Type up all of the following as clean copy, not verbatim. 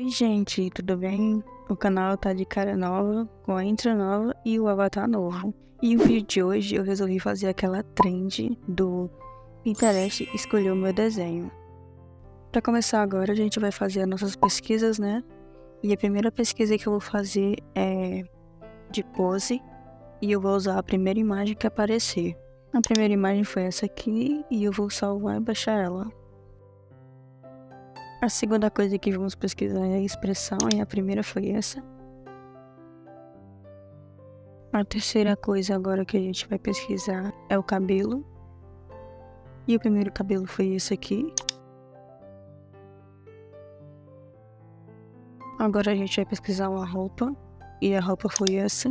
Oi, gente, tudo bem? O canal tá de cara nova, com a intro nova e o avatar novo. E o vídeo de hoje eu resolvi fazer aquela trend do Pinterest escolher o meu desenho. Para começar agora, a gente vai fazer as nossas pesquisas, né? E a primeira pesquisa que eu vou fazer é de pose e eu vou usar a primeira imagem que aparecer. A primeira imagem foi essa aqui e eu vou salvar e baixar ela. A segunda coisa que vamos pesquisar é a expressão, e a primeira foi essa. A terceira coisa agora que a gente vai pesquisar é o cabelo. E o primeiro cabelo foi esse aqui. Agora a gente vai pesquisar uma roupa, e a roupa foi essa.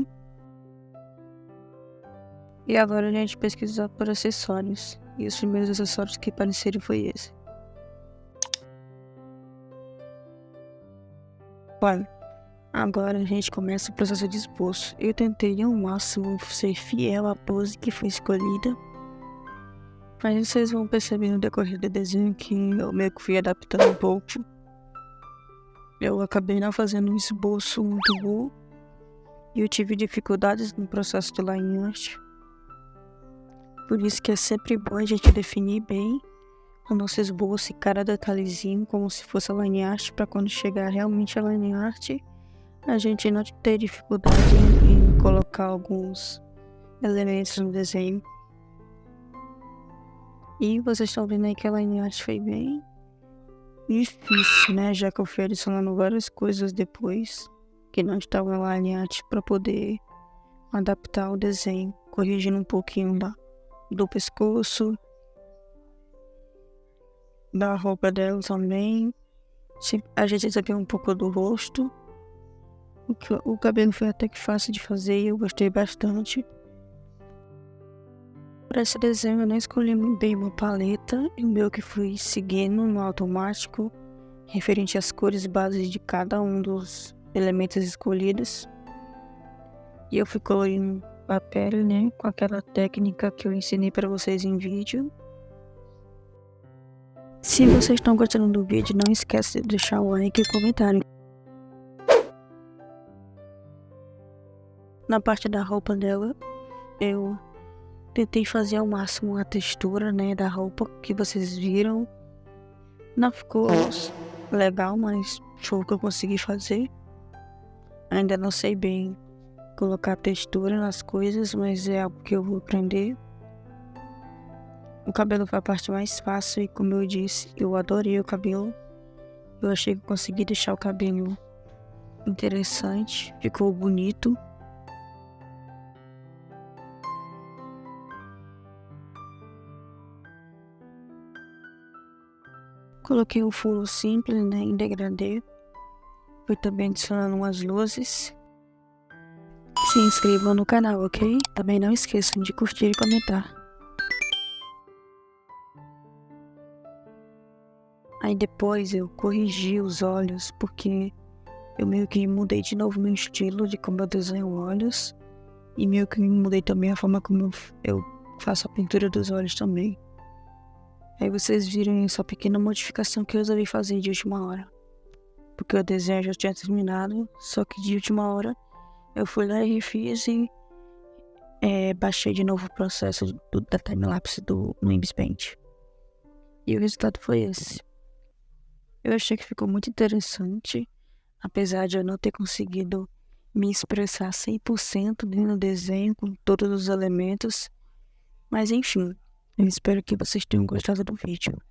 E agora a gente pesquisa por acessórios, e os primeiros acessórios que apareceram foi esse. Bom, agora a gente começa o processo de esboço. Eu tentei ao máximo ser fiel à pose que foi escolhida, mas vocês vão perceber no decorrer do desenho que eu meio que fui adaptando um pouco. Eu acabei não fazendo um esboço muito bom e eu tive dificuldades no processo de line art. Por isso que é sempre bom a gente definir bem o nosso esboço e cada detalhezinho como se fosse a line art, para quando chegar realmente a line art a gente não ter dificuldade em colocar alguns elementos no desenho. E vocês estão vendo aí que a line art foi bem difícil, né? Já que eu fui adicionando várias coisas depois que não estavam na line art para poder adaptar o desenho, corrigindo um pouquinho do pescoço, da roupa dela também. A gente recebeu um pouco do rosto. O cabelo foi até que fácil de fazer e eu gostei bastante. Para esse desenho eu não escolhi muito bem uma paleta, e o meu que fui seguindo no automático, referente às cores bases de cada um dos elementos escolhidos. E eu fui colorindo papel, né, com aquela técnica que eu ensinei para vocês em vídeo. Se vocês estão gostando do vídeo, não esquece de deixar o like e comentário. Na parte da roupa dela, eu tentei fazer ao máximo a textura, né, da roupa que vocês viram. Não ficou legal, mas foi o que eu consegui fazer. Ainda não sei bem colocar textura nas coisas, mas é algo que eu vou aprender. O cabelo foi a parte mais fácil e, como eu disse, eu adorei o cabelo. Eu achei que eu consegui deixar o cabelo interessante, ficou bonito. Coloquei um fundo simples, né, em degradê. Fui também adicionando umas luzes. Se inscrevam no canal, ok? Também não esqueçam de curtir e comentar. Aí depois eu corrigi os olhos, porque eu meio que mudei de novo meu estilo de como eu desenho olhos. E meio que mudei também a forma como eu faço a pintura dos olhos também. Aí vocês viram essa pequena modificação que eu resolvi fazer de última hora. Porque o desenho já tinha terminado, só que de última hora eu fui lá e refiz e baixei de novo o processo da timelapse no Invis Paint. E o resultado foi esse. Eu achei que ficou muito interessante, apesar de eu não ter conseguido me expressar 100% no desenho com todos os elementos. Mas enfim, eu espero que vocês tenham gostado do vídeo.